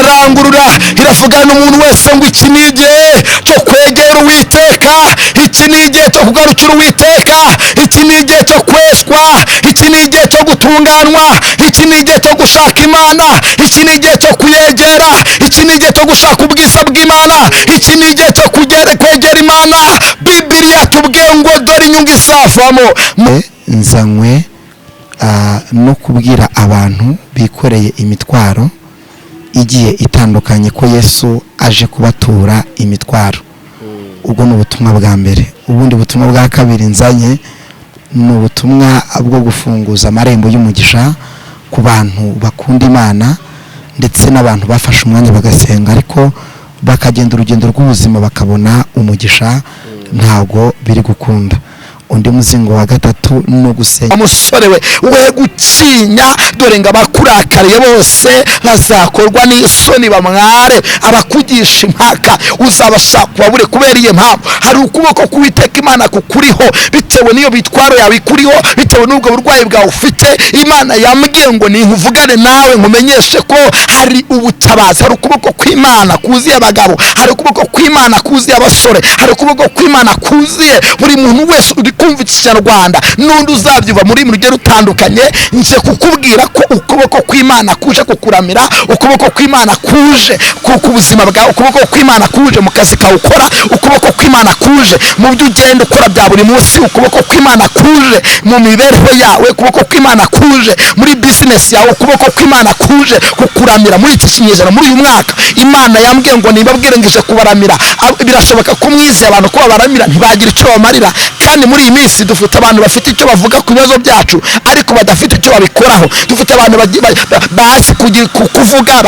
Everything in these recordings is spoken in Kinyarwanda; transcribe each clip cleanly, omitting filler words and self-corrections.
irarangurura iravugana umuntu wese ngo iki ni igihe cyo kwegera Uwiteka, iki ni igihe cyo kugarukira Uwiteka, iki ni igihe cyo kwezwa, iki ni igihe cyo gutunganwa, iki ni igihe cyo gushaka Imana, iki ni igihe cyo kuyegera, iki ni igihe cyo gushaka ubwiza bw'Imana, iki ni igihe cyo kwegera Imana. Bibiliya tubwiye ngo dore inyungu izavamo. Nzanywe no kubwira abantu bikoreye imitwaro igiye itandukanye ko Yesu aje kubatura imitwaro. Ubwo ni ubutumwa bwa mbere. Ubundi butumwa bwa kabiri nzanye ni ubutumwa bwo gufunguza amarembo y'umugisha ku bantu bakunda Imana ndetse n'abantu bafashe umwanya bagasenga ariko bakagenda urugendo rw'ubuzima bakabona umugisha ntabwo biri gukunda. Undi muzingo wa gatatu no gusenga. Umusore we gucinya dore ngo abakurakariye bose bazakorwa n'isoni bamware, abakugisha impaka uzabashaka babure kubera iyo mpamvu hari ukuboko k'Uwiteka Imana kukuriho bitewe n'iyo bitwaro yawe ikuriho, bitewe n'ubwo burwayi bwawe ufite. Imana yambwiye ngo ninkuvugane nawe nkumenyeshe ko hari ubutabazi, hari ukuboko kw'Imana kuziye abagabo, hari ukuboko kw'Imana kuziye abasore, hari ukuboko kw'Imana kuziye buri muntu wese uri kumva Ikinyarwanda n'undi uzabyuva muri rugero rutandukanye. Nje kukubwira ko ukuboko kw'Imana kuje kukuramira, ukuboko kw'Imana kuje ku buzima bwawe, ukuboko kw'Imana kuje mu kazi kawe ukora, ukuboko kw'Imana kuje mu byo ugenda ukora bya buri munsi, ukuboko kw'Imana kuje mu mibereho yawe, ukuboko kw'Imana kuje muri business yawe, ukuboko kw'Imana kuje kukuramira muri iki kinyejana, muri uyu mwaka. Imana yambwiye ngo nibabwire ngije kubaramira. Birashoboka ko mwize abantu ko babaramira ntibagira icyo bamarira, kandi muri iyi minsi dufite abantu bafite icyo bavuga ku bibazo byacu ariko badafite icyo babikoraho. Dufite abantu bazi kuvuga,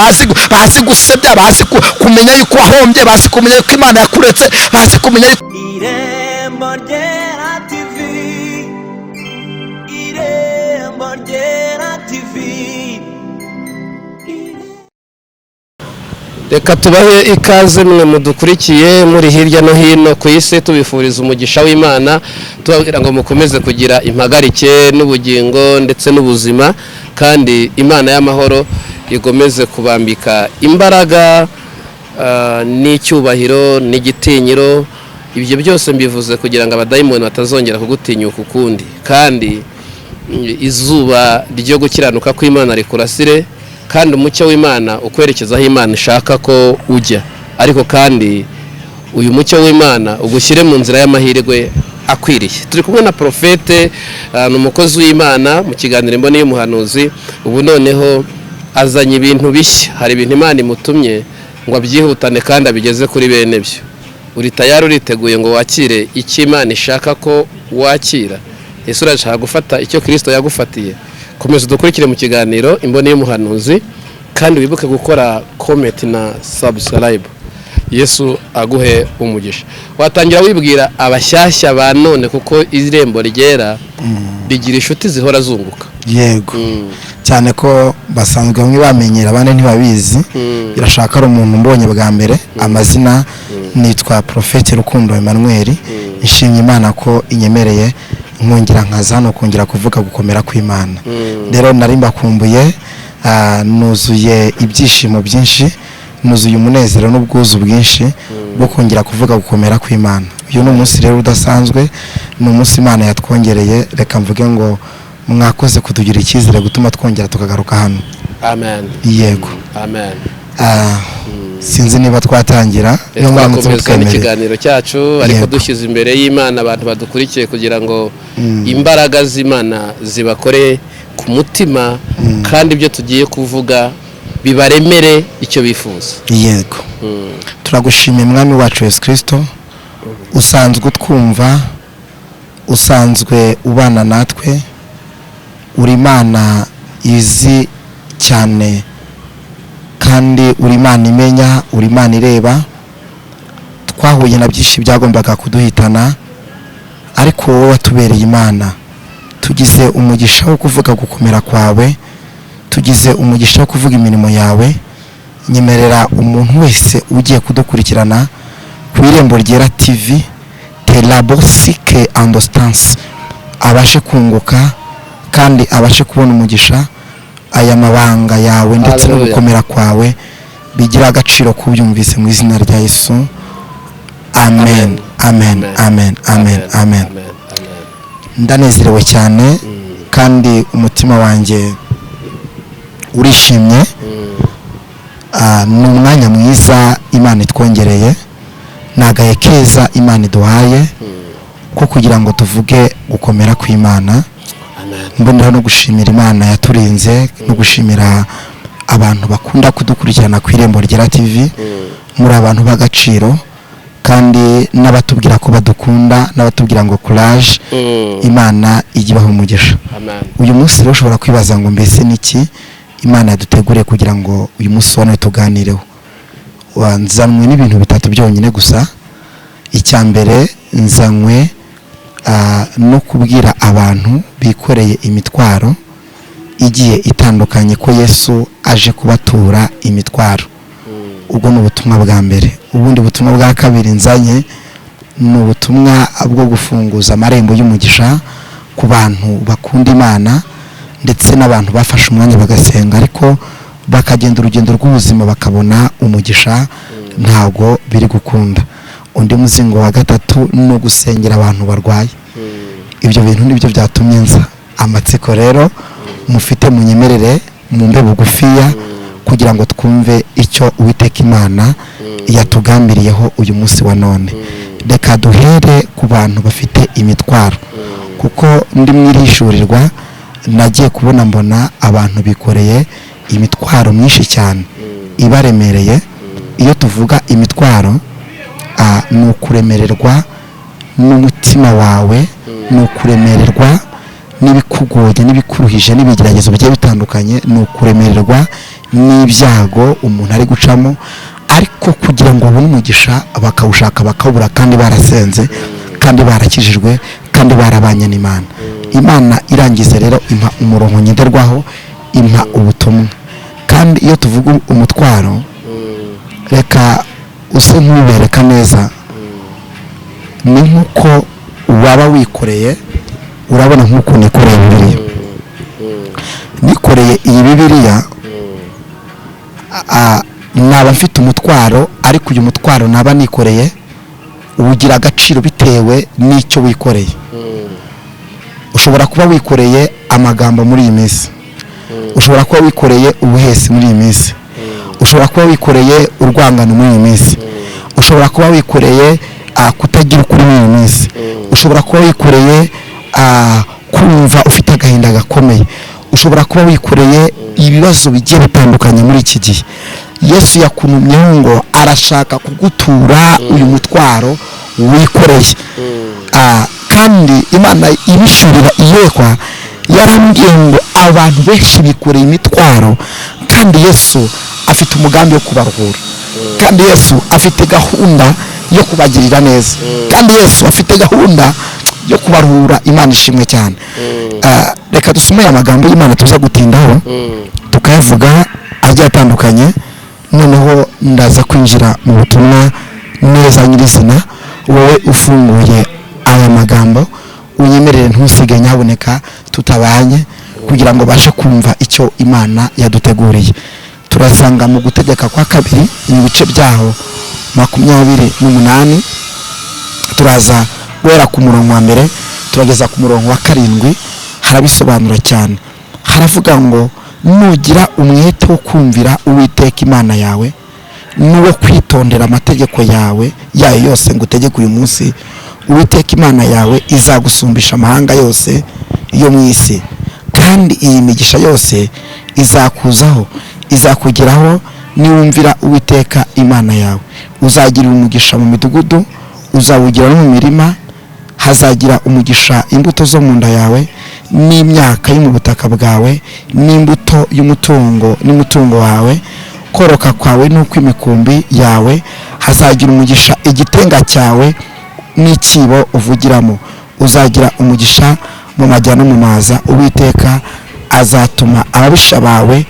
bazi gusebya, bazi kumenya yuko wahombye, bazi kumenya yuko Imana yakuretse, bazi kumenya yuko Irembo Ryera TV, Irembo Ryera TV. Reka tubahe ikaze mwe mudukurikiye muri hirya no hino ku isi, tubifuriza umugisha w'Imana, tubabwira ngo mukomeze kugira impagarike n'ubugingo ndetse n'ubuzima, kandi Imana y'amahoro igomeze kubambika imbaraga n'icyubahiro n'igitinyiro. Ibyo byose mbivuze kugira ngo abadayimoni batazongera kugutinyuka ukundi, kandi izuba ryo gukiranuka kw'Imana rikurasire, kandi umucyo w'Imana ukwerekeza aho Imana ishaka ko ujya, ariko kandi uyu mucyo w'Imana ugushyire mu nzira y'amahirwe akwiriye. Turi kumwe na profete n'umukozi w'Imana mu kiganiro Imboni y'umuhanuzi. Ubu noneho azanye ibintu bishya, hari ibintu Imana imutumye ngo abyihutane kandi abigeze kuri bene byo. Uri tayari, uriteguye ngo wakire icyo Imana ishaka ko wakira? Yesu arashaka gufata icyo Kristo yagufatiye. Komeza dukurikire mu kiganiro Imboni y'umuhanuzi, kandi wibuke gukora comment na subscribe. Yesu aguhe umugisha. Watangira wibwira abashyashya ba none kuko Irembo Ryera rigira inshuti zihora zunguka. Yego. Cyane ko basanzwe bamwe bamenyera abandi ntibabizi. Irashaka ari umuntu mbonye bwa mbere. Amazina nitwa Profete Rukundo Emmanuel. Ishimye Imana ko inyemereye nkongera nkaza no kongera kuvuga gukomera kw'Imana. Rero nari mbakumbuye, nuzuye ibyishimo byinshi, nuzuye umunezero n'ubwuzu bwinshi bwo kongera kuvuga gukomera kw'Imana. Uyu ni umunsi rero udasanzwe, ni umunsi Imana yatwongereye. Reka mvuge ngo mwakoze kutugira icyizere gutuma twongera tukagaruka hano. Amen. Yego. Amen. Sinzi niba twatangira twakomeza n'ikiganiro cyacu, ariko dushyize imbere y'Imana abantu badukurikiye kugira ngo imbaraga z'Imana zibakore ku mutima, kandi ibyo tugiye kuvuga bibaremere icyo bifuza. Yego. Turagushimiye Mwami wacu Yesu Kristo, usanzwe utwumva, usanzwe ubana natwe, uri Imana izi cyane, kandi uri Imana imenya, uri Imana ireba. Twahuye na byinshi byagombaga kuduhitana, ariko wowe watubereye Imana. Tugize umugisha wo kuvuga gukomera kwawe, tugize umugisha wo kuvuga imirimo yawe. Nyemerera umuntu wese ugiye kudukurikirana ku Irembo Ryera TV, telabosike andostance, abashe kunguka kandi abashe kubona umugisha, aya mabanga yawe ndetse no gukomera kwawe bigira agaciro kubyumvise mu izina rya Yesu. Amen, amen, amen, amen, amen. Ndanezerewe cyane kandi umutima wanjye urishimye. Ni umwanya mwiza Imana itwongereye, nagaye keza Imana iduhaye ko kugira ngo tuvuge gukomera kw'Imana. Mbonera no gushimira Imana yaturinze no gushimira abantu bakunda kudukurikirana ku IREMBO RYERA TV, muri abantu b'agaciro kandi n'abatubwira ko badukunda n'abatubwira ngo courage. Imana igibaho umugisha. Uyu munsi rero ushobora kwibaza ngo mbese niki Imana yaduteguriye kugira ngo uyu munsi wone tuganireho. Nzanywe n'ibintu bitatu byonyine gusa. Icya mbere nzanywe no kubwira abantu bikoreye imitwaro igiye itandukanye ko Yesu aje kubatura imitwaro. Ubwo ni ubutumwa bwa mbere. Ubundi butumwa bwa kabiri nzanye ni ubutumwa bwo gufunguza amarembo y'umugisha ku bantu bakunda Imana ndetse n'abantu bafashe umwanya bagasenga ariko bakagenda urugendo rw'ubuzima bakabona umugisha ntabwo biri gukunda. Undi muzingo wa gatatu no gusengera abantu barwaye. Ibyo bintu nibyo byatumye nza. Amatsiko rero mufite munyemerere mumbe bugufiya kugira ngo twumve icyo Uwiteka Imana yatugambiriyeho uyu munsi wa none. Reka duhere ku bantu bafite imitwaro, kuko ndi mwirishurirwa nagiye kubona mbona abantu bikoreye imitwaro myinshi cyane ibaremereye. Iyo tuvuga imitwaro ni ukuremererwa n'umutima wawe, ni ukuremererwa n'ibikugoye n'ibikuruhije n'ibigeragezo bigiye bitandukanye, ni ukuremererwa n'ibyago umuntu ari gucamo, ariko kugira ngo babone umugisha bakawushaka bakawubura kandi barasenze kandi barakijijwe kandi barabanye n'Imana. Imana irangize rero impa umurongo ngenderwaho, impa ubutumwa. Kandi iyo tuvuga umutwaro, reka use nk'ubereka neza, ni nk'uko waba wikoreye. Urabona nk'uko nikoreye Bibiliya. Nikoreye iyi Bibiliya, naba mfite umutwaro, ariko uyu mutwaro naba nikoreye ugira agaciro bitewe n'icyo wikoreye. Ushobora kuba wikoreye amagambo muri iyi minsi, ushobora kuba wikoreye ubuhesi muri iyi minsi, ushobora kuba wikoreye urwangano muri iyi minsi, ushobora kuba wikoreye kutagira ukuri muri iyi minsi, ushobora kuba wikoreye kumva ufite agahinda gakomeye, ushobora kuba wikoreye ibibazo bigiye bitandukanye muri iki gihe. Yesu yakunumyeho ngo arashaka kugutura uyu mutwaro wikoreye. Kandi Imana ibishurira iyekwa yarambwiye ngo abantu benshi bikoreye imitwaro, kandi Yesu afite umugambi wo kubaruhura, kandi Yesu afite gahunda yo kubagirira neza, kandi Yesu afite gahunda yo kubaruhura. Imana ishimwe cyane. Reka dusome amagambo y'Imana tuza gutindaho tukayavuga agiye atandukanye, noneho ndaza kwinjira mu butumwa neza nyirizina. Wowe ufunguye aya magambo unyemerere ntusige nyaboneka tutabanye, kugira ngo bashe kumva icyo Imana yaduteguriye. Turasanga mu gutegeka kwa kabiri mu bice byaho 28. Turaza guhera ku murongo wa mbere turageza ku murongo wa 7. Harabisobanura cyane. Haravuga ngo nugira umwete wo kumvira Uwiteka Imana yawe n'uwo kwitondera amategeko yawe yayo yose ngutegeka uyu munsi, Uwiteka Imana yawe izagusumbisha amahanga yose yo mu isi, kandi iyi migisha yose izakuzaho izakugeraho niwumvira Uwiteka Imana yawe. Uzagira umugisha mu midugudu, uzawugira no mu mirima, hazagira umugisha imbuto zo mu nda yawe n'imyaka yo mu butaka bwawe n'imbuto y'umutungo wawe, koroka kwawe n'uko imikumbi yawe. Hazagira umugisha igitenga cyawe n'ikibo uvugiramo. Uzagira umugisha mu majyana no mu maza. Uwiteka azatuma ababisha bawe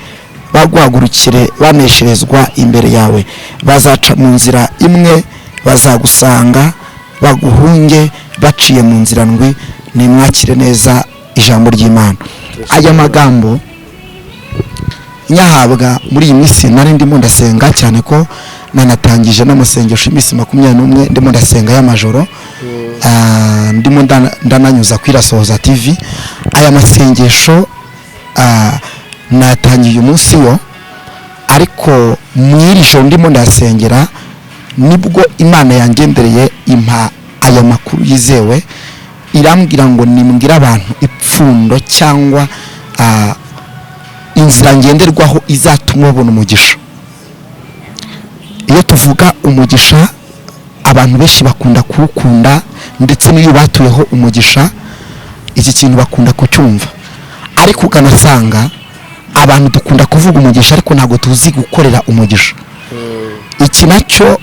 baguhagurukire banesherezwa imbere yawe. Bazaca mu nzira imwe bazagusanga, baguhunge baciye mu nzira ndwi. Nimwakire neza ijambo ry'Imana. Aya magambo nyahabwa muri iyi minsi nari ndimo ndasenga cyane ko nanatangije n'amasengesho iminsi 21 ndimo ndasenga y'amajoro ndimo ndananyuza kwirasohoza TV. Aya masengesho natangiye umunsi wo, ariko mwirisho ndimo ndasengera nibwo Imana yangendereye impa aya makuru yizewe, irambwira ngo nimbwira abantu ipfundo cyangwa inzira ngenderwaho izatuma babona umugisha. Iyo tuvuga umugisha abantu benshi bakunda kuwukunda, ndetse n'iyo batuyeho umugisha iki kintu bakunda kucyumva, ariko ukanasanga abantu dukunda kuvuga umugisha ariko ntabwo tuzi gukorera umugisha. Iki nacyo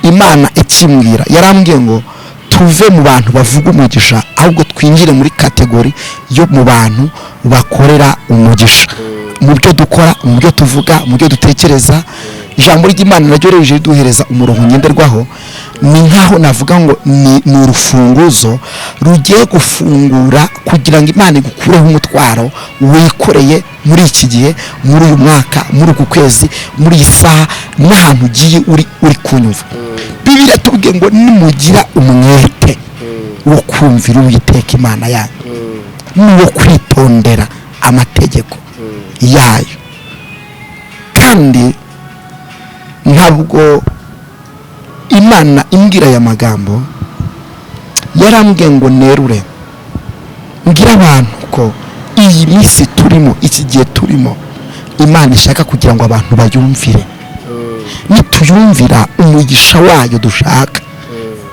Imana ikimbwira, yarambwiye ngo tuve mu bantu bavuga umugisha, ahubwo twinjire muri kategori yo mu bantu bakorera umugisha, mu byo dukora, mu byo tuvuga, mu byo dutekereza. Ijambo ry'Imana naryo rije riduhereza umurongo ngenderwaho, ni nkaho navuga ngo ni urufunguzo rugiye gufungura kugira ngo Imana igukureho umutwaro wikoreye muri iki gihe, muri uyu mwaka, muri uku kwezi, muri iyi saha, n'ahantu ugiye uri kunyumva. Bibiliya tubwiye ngo nimugira umwete wo kumvira Uwiteka Imana yanyu, n'uwo kwitondera amategeko yayo. Kandi ntabwo Imana imbwira aya magambo, yarambwiye ngo nerure ngira abantu ko iyi minsi turimo, iki gihe turimo, Imana ishaka kugira ngo abantu bayumvire. Nituyumvira umugisha wayo dushaka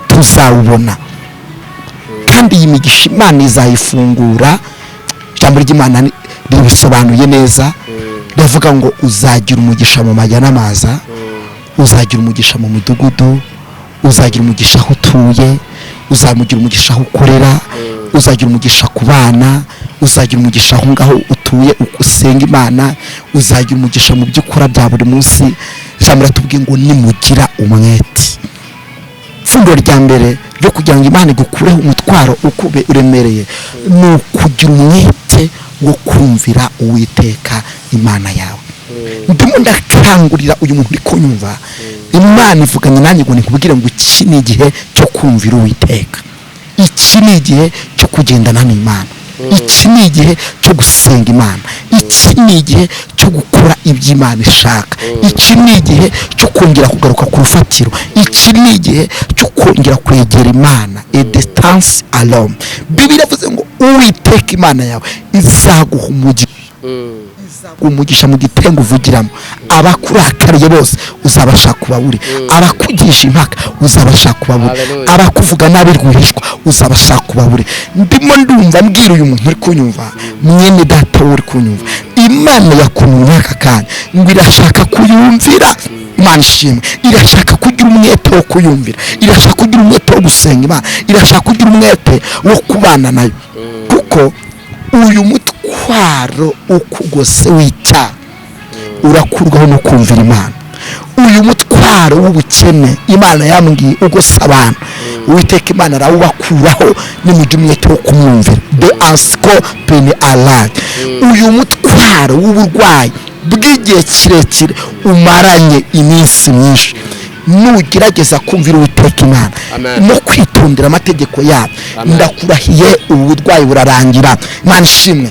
tuzawubona, kandi iyi migisha Imana izayifungura. Ijambo ry'Imana ribisobanuye neza, rivuga ngo uzagira umugisha mu majya n'amaza, uzagira umugisha mu midugudu, uzagira umugisha aho utuye, uzamugira umugisha aho ukorera, uzagira umugisha ku bana, uzagira umugisha aho ngaho utuye usenga Imana, uzagira umugisha mu byo ukora bya buri munsi. Ijambo ratubwiye ngo nimugira umwete. Fundo rya mbere ryo kugira ngo Imana igukureho umutwaro ukube uremereye, ni ukugira umwete wo kumvira Uwiteka Imana yawe. Ndimo ndakangurira uyu muntu uri kunyumva, Imana ivuganye nanjye ngo nikubwire ngo iki ni igihe cyo kumvira Uwiteka, iki ni igihe cyo kugendana n'Imana, iki ni igihe cyo gusenga Imana, iki ni igihe cyo gukora ibyo Imana ishaka, iki ni igihe cyo kongera kugaruka ku rufatiro, iki ni igihe cyo kongera kwegera Imana. A distance alone. Bibiliya ivuze ngo Uwiteka Imana yawe izaguha umugisha mu gitengo uvugiramo. Abakurakariye bose uzabasha kubabure, abakugisha impaka uzabasha kubabure, abakuvuga nabi rwihishwa uzabasha kubabure. Ndimo ndumva mbwira uyu muntu uri kunyumva, mwene data uri kunyumva, Imana yakunumye aka kanya ngo irashaka kuyumvira. Imana ishimwe, irashaka kugira umwete wo kuyumvira, irashaka kugira umwete wo gusenga Imana, irashaka kugira umwete wo kubana nayo, kuko uyu mutwaro ukugose w'icyaha urakurwaho no kumvira Imana. Uyu mutwaro w'ubukene Imana yambwiye ugose abantu, Uwiteka Imana arawubakuraho nimujya umwete wo kumwumvira. The unscoping alive. Uyu mutwaro w'uburwayi bw'igihe kirekire umaranye iminsi myinshi, nugerageza kumvira Uwiteka Imana no kwitondera amategeko yayo, ndakurahiye ubu burwayi burarangira. Imana ishimwe,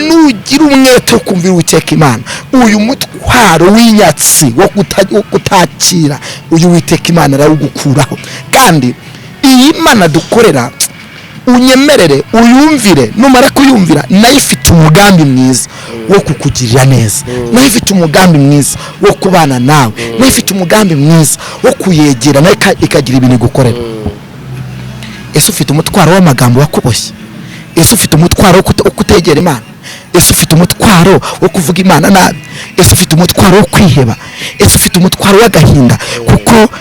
nugira umwete wo kumvira Uwiteka Imana, uyu mutwaro w'inyatsi wo kutakira uyu Uwiteka Imana arawugukuraho. Kandi iyi Imana dukorera, unyemerere uyumvire, numara kuyumvira nayo ifite umugambi mwiza wo kukugirira neza, nayo ifite umugambi mwiza wo kubana nawe, nayo ifite umugambi mwiza wo kuyegera, nayo ikagira ibintu igukorera. Ese ufite umutwaro w'amagambo wakuboshye? Ese ufite umutwaro wo kutegera Imana? Ese ufite umutwaro wo kuvuga Imana nabi? Ese ufite umutwaro wo kwiheba? Ese ufite umutwaro w'agahinda kuko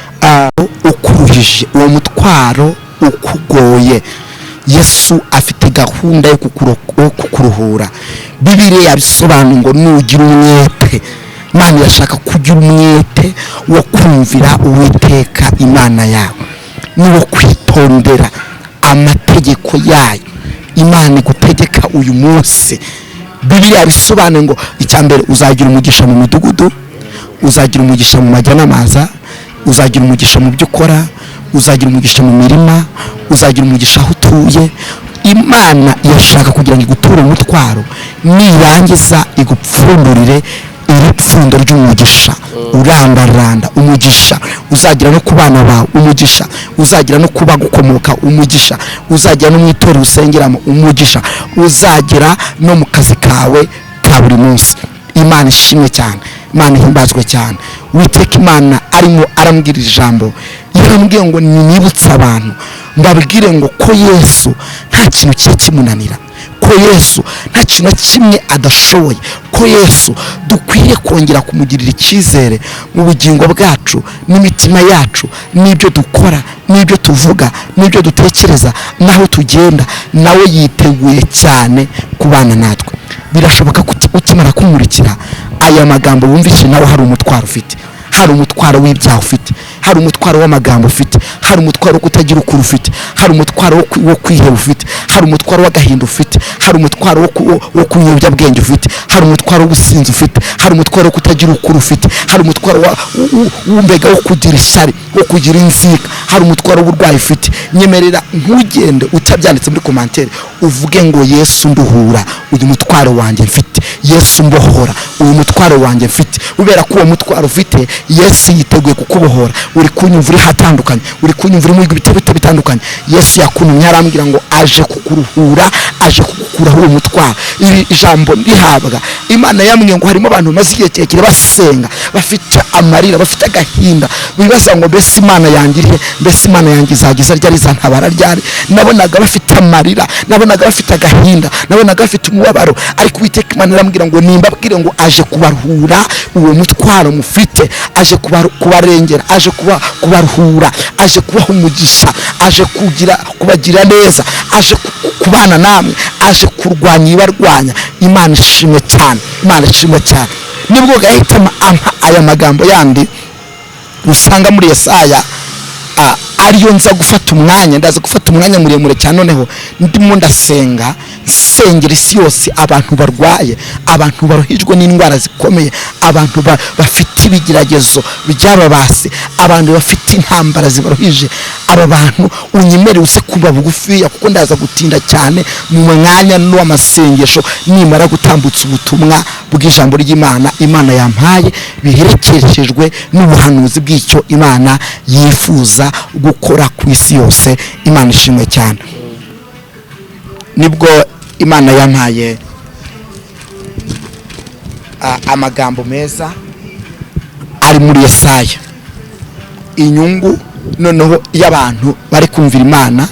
ukuruhije uwo mutwaro ukugoye? Yesu afite gahunda yo kukuruhura. Bibiliya yabisobanuye ngo nugira umwete. Imana irashaka kugira umwete wo kumvira Uwiteka Imana yawe, n'uwo kwitondera amategeko yayo Imana igutegeka uyu munsi. Bibiliya yabisobanuye ngo icyambere uzagira umugisha mu midugudu, uzagira umugisha mu majya n'amaza, uzagira umugisha mu byo ukora, uzagira umugisha mu mirima, uzagira umugisha aho utuye. Imana irashaka kugira ngo iguture umutwaro, nirangiza igupfundurire iripfundo ry'umugisha urandaranda, umugisha uzagira no ku bana bawe, umugisha uzagira no kuba gukomoka, umugisha uzagira no mu itorero usengeramo, umugisha uzagira no mu kazi kawe ka buri munsi. Imana ishimwe cyane, Imana ihimbazwe cyane. Uwiteka Imana arimo arambwira ijambo, yarambwiye ngo nibutse abantu mbabwire ngo ko Yesu nta kintu kiba kimunanira, ko Yesu nta kintu na kimwe adashoboye, ko Yesu dukwiye kongera kumugirira icyizere mu bugingo bwacu n'imitima yacu, n'ibyo dukora, n'ibyo tuvuga, n'ibyo dutekereza, naho tugenda. Nawe yiteguye cyane kubana natwe. Birashoboka ko ukimara kumurikira aya magambo wumvise nawe hari umutwaro ufite, hari umutwaro w'ibyaha ufite, hari umutwaro w'amagambo ufite, hari umutwaro wo kutagira ukuri ufite, hari umutwaro wo kwiheba ufite, hari umutwaro w'agahinda ufite, hari umutwaro wo kunyobya bwenge ufite, hari umutwaro w'ubusinzi ufite, hari umutwaro wo kutagira ukuri ufite, hari umutwaro w'umbega wo kugira ishyari, wo kugira inzika, hari umutwaro w'uburwayi ufite. Nyemerera ntugende utabyanditse muri komantere, uvuge ngo Yesu nduhura uyu mutwaro wanjye mfite, Yesu mbohora uyu mutwaro wanjye mfite. Ubera ko uwo mutwaro ufite Yesu yiteguye kukubohora. Uri kunyumva uri hatandukanye, uri kunyumva uri mu bitabo bitandukanye. Yesu yakunumye arambwira ngo aje kukuruhura, aje kugukuraho uwo mutwaro. Iri ijambo ndihabwa, Imana yambwiye ngo harimo abantu bamaze igihe kirekire basenga, bafite amarira, bafite agahinda, bibaza ngo mbese Imana yangiriye, mbese Imana yanjye izagiza ryari, izantabara ryari. Nabonaga bafite amarira, nabonaga bafite agahinda, nabonaga bafite umubabaro, ariko Uwiteka Imana arambwira ngo nimbabwire ngo aje kubaruhura uwo mutwaro mufite, aje kubarengera, aje kubaruhura, aje kubaha umugisha, aje kubagira neza, aje kubana namwe, aje kurwanya ibarwanya. Imana ishimwe cyane, Imana ishimwe cyane. Nibwo gahitamo ampa aya magambo yandi usanga muri Yesaya, ariyo nza gufata umwanya, ndaza gufata umwanya muremure cyane. Noneho ndimo ndasenga, sengera isi yose, abantu barwaye, abantu baruhijwe n'indwara zikomeye, abantu bafite ibigeragezo byababase, abantu bafite intambara zibaruhije. Aba bantu unyemerere uze kuba bugufiya, kuko ndaza gutinda cyane mu mwanya w'amasengesho nimara gutambutsa ubutumwa bw'ijambo ry'Imana Imana yampaye, biherekejwe n'ubuhanuzi bw'icyo Imana yifuza gukora ku isi yose. Imana ishimwe cyane. Nibwo Imana yampaye amagambo meza ari muri Yesaya, inyungu noneho y'abantu bari kumvira Imana,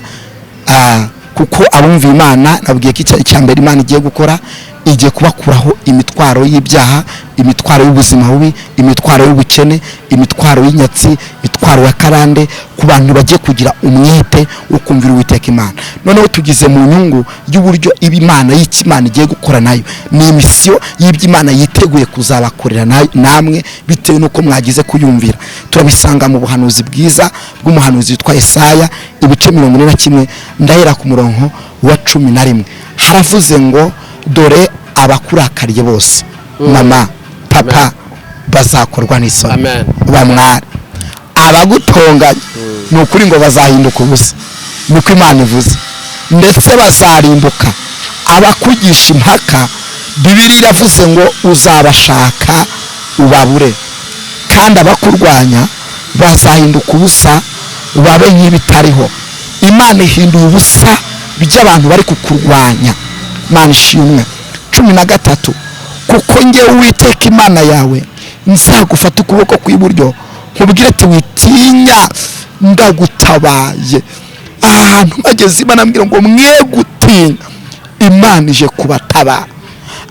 kuko abumvira Imana nabwiye ko icyambere Imana igiye gukora, igiye kubakuraho imitwaro y'ibyaha, imitwaro y'ubuzima bubi, imitwaro y'ubukene, imitwaro y'inyatsi, imitwaro ya karande, ku bantu bagiye kugira umwete wo kumvira Uwiteka Imana. Noneho tugize mu nyungu y'uburyo Imana y'Imana igiye gukora nayo, ni imisiyo y'Imana yiteguye kuzabakorera namwe bitewe nuko mwagize kuyumvira. Turabisanga mu buhanuzi bwiza bw'umuhanuzi witwa Yesaya, ibice 41, ndahera ku murongo wa 11. Haravuze ngo dore abakurakariye bose, mama, papa, bazakorwa n'isoni, bamwara. Abagutonganya ni ukuri ngo bazahinduka ubusa, niko Imana ivuze, ndetse bazarimbuka. Abakugisha impaka, Bibiliya iravuze ngo uzabashaka ubabure, kandi abakurwanya bazahinduka ubusa, babe nk'ibitariho. Imana ihinduye ubusa by'abantu bari kukurwanya. Imana ishimwe. 13, kuko njye Uwiteka Imana yawe nzagufata ukuboko kw'iburyo, nkubwire ati witinya, ndagutabaye. Ahantu bageze Imana ambwira ngo mwe gutinya, Imana ije kubatabara.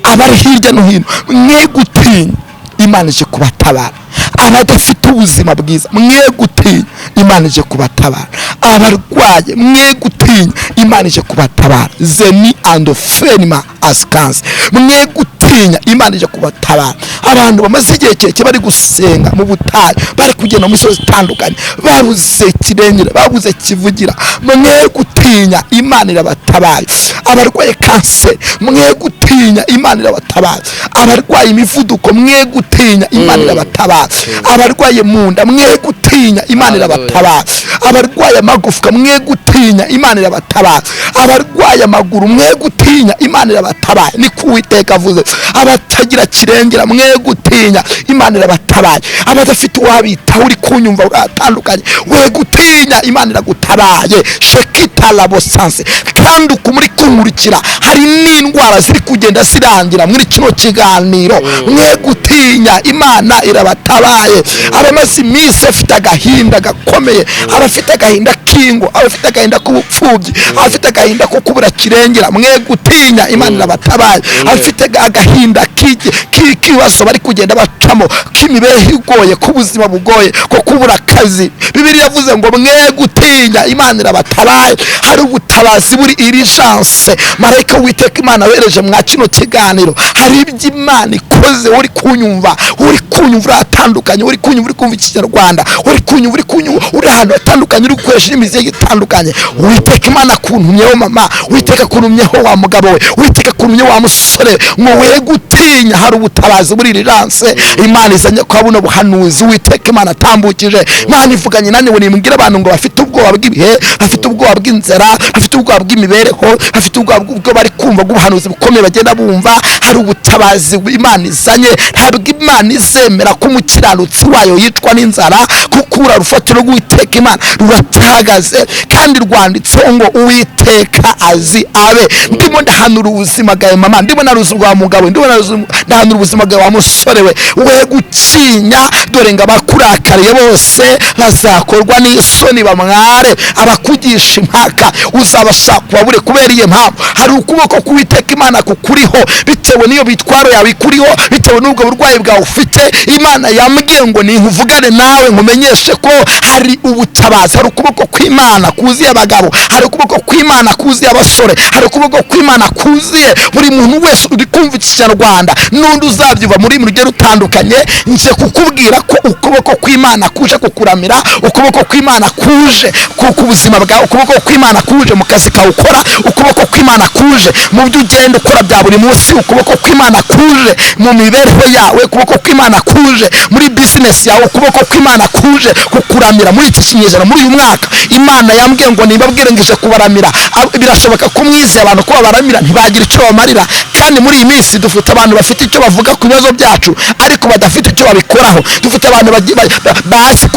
Abari hirya no hino, mwe gutinya, Imana ije kubatabara. Abadafite ubuzima bwiza, mwe gutinya, Imana ije kubatabara. Abarwaye, mwe gutinya, Imana ije kubatabara. Zeni and fenima askanse, mwe gutinya, gutinya Imana ije kubatabara. Abantu bamaze igihe kirekire bari gusenga mu butayu, bari kugenda mu misozi itandukanye, babuze kirengera, babuze kivugira, mwe gutinya Imana irabatabara. Abarwaye kanseri mwe gutinya Imana irabatabara. Abarwaye imivuduko mwe gutinya Imana irabatabara. Abarwaye munda mwe gutinya Imana irabatabara. Abarwaye amagufwa mwe gutinya Imana irabatabara. Abarwaye amaguru mwe gutinya Imana irabatabara. Ni kuwiteka avuze. Abatagira kirengera mwe gutinya Imana irabatabara. Abadafite uwabitaho uri kunyumva uratandukanye, we gutinya Imana iragutabaye. Shekita labosanse kandi ukumuri kumurikira hari n'indwara ziri kugenda zirangira muri kino kiganiro, mwe gutinya Imana irabatabaye. Abamaze iminsi afite agahinda gakomeye, abafite agahinda kingo, abafite agahinda k'ubupfubyi, abafite agahinda ko kubura kirengera, mwe gutinya Imana irabatabaye. Abafite agahinda k'ibibazo bari kugenda bacamo, k'imibereho igoye, k'ubuzima bugoye, ko kubura akazi, Bibiliya yavuze ngo mwe gutinya Imana irabatabaye. Hari ubutabazi buri irijanse marayika witeka Imana wereje mwa kino kiganiro. Hari ibyo Imana ikoze, uri kunyumva atandukanye, uri kunyumva uri kumva Ikinyarwanda, uri kunyumva uri ahantu atandukanye, uri gukoresha imizigo itandukanye. Witeka Imana kuntumyeho mama, witeka kuntumyeho wa mugabo we, witeka kuntumyeho wa musore, ngo we gutinya. Hari ubutabazi buri irijanse Imana izanye kwa buno buhanuzi. Witeka Imana atambukije, Imana ivuganye nani ngo nimbwire abantu ngo bafite ubwoba bw'ibihe, bafite ubwoba bw'inzara, bafite ubwoba bw'imibereho, bafite ubwoba bw'ubwo bari kumva bw'ubuhanuzi bukomeye bagenda bumva. Hari ubutabazi Imana izanye. Ntabwo Imana izemera ko umukiranutsi wayo yicwa n'inzara, kuko urufatiro rw'Uwiteka Imana ruratahagaze kandi rwanditseho ngo Uwiteka azi abe. Ndimo ndahanura ubuzima bwawe mama, ndimo naruzi bwa mugabo, ndimo ndahanura ubuzima bwawe wa musore we, we gutinya. Dore ngo abakurakariye bose bazakorwa n'isoni bamware, abakugisha impaka uzabashaka ubabure kubera iyo mpamvu. Hari ukuboko k'Uwiteka Imana kukuriho, bitewe n'iyo bitwaro yawe ikuriho, bitewe n'ubwo burwayi bwawe ufite. Imana yambwiye ngo ninkuvugane nawe nkumenyeshe ko hari ubutabazi. Hari ukuboko kw'Imana kuziye abagabo, hari ukuboko kw'Imana kuziye abasore, hari ukuboko kw'Imana kuziye buri muntu wese uri kumva Ikinyarwanda n'undi uzabyumva muri rugero rutandukanye. Nje kukubwira ko ukuboko kw'Imana kuje kukuramira, ukuboko kw'Imana kuje ku buzima bwawe, ukuboko kw'Imana kuje mu kazi kawe ukora, ukuboko kw'Imana kuje mu byo ugenda ukora bya buri munsi, ukuboko kw'Imana kuje mu mibereho yawe, ukuboko kw'Imana kuje muri business yawe, ukuboko kw'Imana kuje kukuramira muri iki kinyejana, muri uyu mwaka. Imana yambwiye ngo nimbabwire ngije kubaramira. Birashoboka ko mwize abantu ko babaramira ntibagira icyo bamarira, kandi muri iyi minsi dufite abantu bafite icyo bavuga ku bibazo byacu ariko badafite icyo babikoraho. Dufite abantu bazi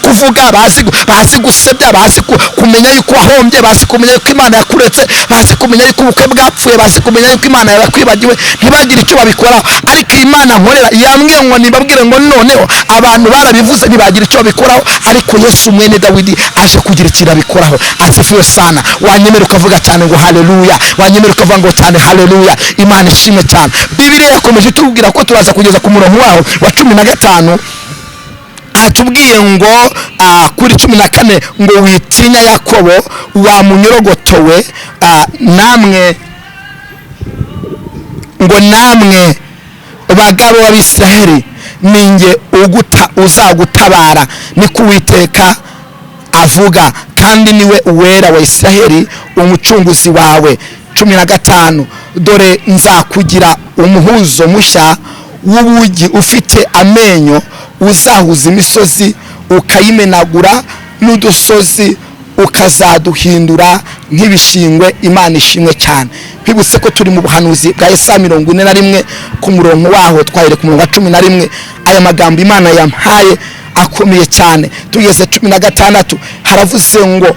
kuvuga, bazi gusebya, bazi kumenya yuko wahombye, bazi kumenya yuko Imana yakuretse, bazi kumenya yuko ubukwe bwapfuye, bazi kumenya yuko Imana yarakwibagiwe, ntibagire icyo babikoraho. Ariko Imana nkorera yambwiye ngo nimbabwire ngo noneho abantu barabivuze ntibagira icyo babikoraho, ariko Yesu mwene Dawidi aje kugira icyo abikoraho. Asifiwe sana. Wanyemera ukavuga cyane ngo haleluya, wanyemera ukavuga ngo cyane haleluya. Imana ishimwe cyane. Bibiliya yakomeje tubwira ko turaza kugeza ku murongo waho wa 15 atubwiye ngo kuri 14 ngo witinya Yakobo wa munyorogotowe, namwe ngo namwe bagabo b'Abisiraheli ninjye uzagutabara, ni kuwiteka avuga, kandi niwe uwera wa Isiraheli umucunguzi wawe. 15 dore nzakugira umuhuzo mushya w'ubugi ufite amenyo, uzahuza imisozi ukayimenagura, n'udusozi ukazaduhindura nk'ibishingwe. Imana ishimwe cyane. Bibutse ko turi mu buhanuzi bwa Yesaya 41 ku murongo waho twahire ku murongo wa 11. Aya magambo Imana yampaye akomeye cyane. Tugeze 16 haravuze ngo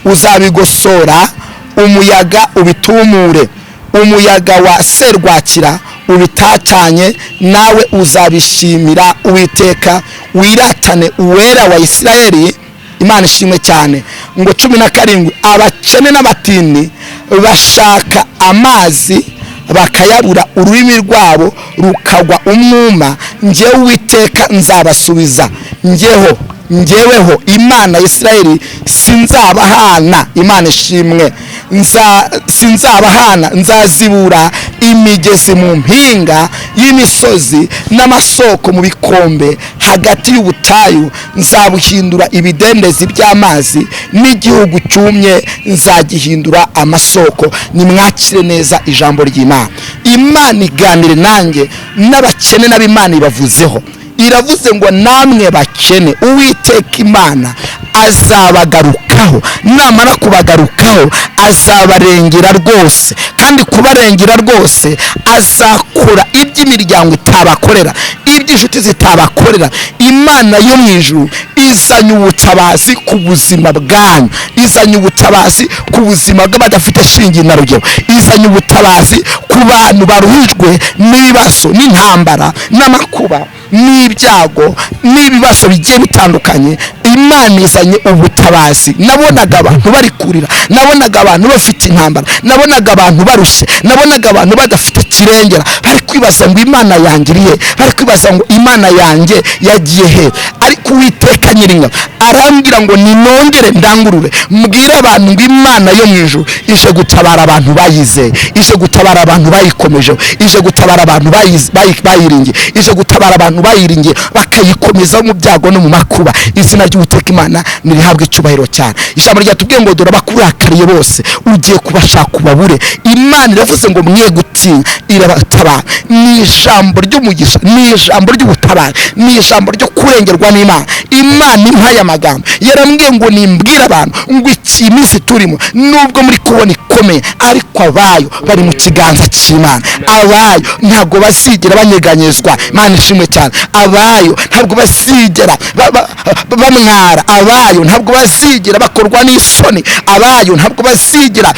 uzabigosora umuyaga ubitumure, umuyaga wa serwakira ubitacanye, nawe uzabishimira Uwiteka, wiratane uwera wa Isiraheli. Imana ishimwe cyane. Ngo 17 abakene n'abatini bashaka amazi bakayabura, ururimi rwabo rukagwa umwuma, njyewe Uwiteka nzabasubiza. Njyeweho Imana ya Isiraheli sinzabahana, Imana ishimwe, sinzabahana, nzazibura imigezi mu mpinga y'imisozi n'amasoko mu bikombe hagati y'ubutayu, nzabuhindura ibidendezi by'amazi, n'igihugu cyumye nzagihindura amasoko. Nimwakire neza ijambo ry'Imana. Imana iganire nanjye n'abakene n'ab'Imana ibavuzeho. Iravuze ngo namwe bakene Uwiteka Imana azabagarukaho, namara kubagarukaho azabarengera rwose, kandi kubarengera rwose azakora iby'imiryango itabakorera, iby'inshuti zitabakorera. Imana yo mu ijuru izanye ubutabazi ku buzima bwanyu, izanye ubutabazi ku buzima bw'abadafite shinge na rugero, izanye ubutabazi ku bantu baruhijwe n'ibibazo n'intambara n'amakuba n'ibyago n'ibibazo bigiye bitandukanye. Imana izanye ubutabazi. Nabonaga abantu bari kurira, nabonaga abantu bafite intambara, nabonaga abantu barushye, nabonaga abantu badafite kirengera, bari kwibaza ngo Imana yangiriye, bari kwibaza ngo Imana yanjye yagiye he. Ariko Uwiteka Nyiringabo arambwira ngo ninongere ndangurure mbwira abantu ngo Imana yo mu ijuru ije gutabara abantu bayizeye, ije gutabara abantu bayikomeje, ije gutabara abantu bayiringiye, ije gutabara abantu bayiringiye bakayikomeza mu byago no mu makuba. Izina ry'Uwiteka Imana nirihabwe icyubahiro cyane. Ijambo ryatubwiye ngo dore abakurakariye bose ugiye kubashaka ubabure. Imana iravuze ngo mwe gutinya, irabatabara. Ni ijambo ry'umugisha, ni ijambo ry'ubutabara, ni ijambo ryo kurengerwa n'Imana. Imana impaye amagambo yarambwiye ngo nimbwira abantu ngo iki minsi turimo nubwo muri kubona ikomeye, ariko abayo bari mu kiganza cy'Imana. Abayo ntabwo basigera banyeganyezwa. Imana ishimwe cyane. Abayo ntabwo basigera bamwara, abayo ntabwo basigera bakorwa n'isoni, abayo ntabwo basigera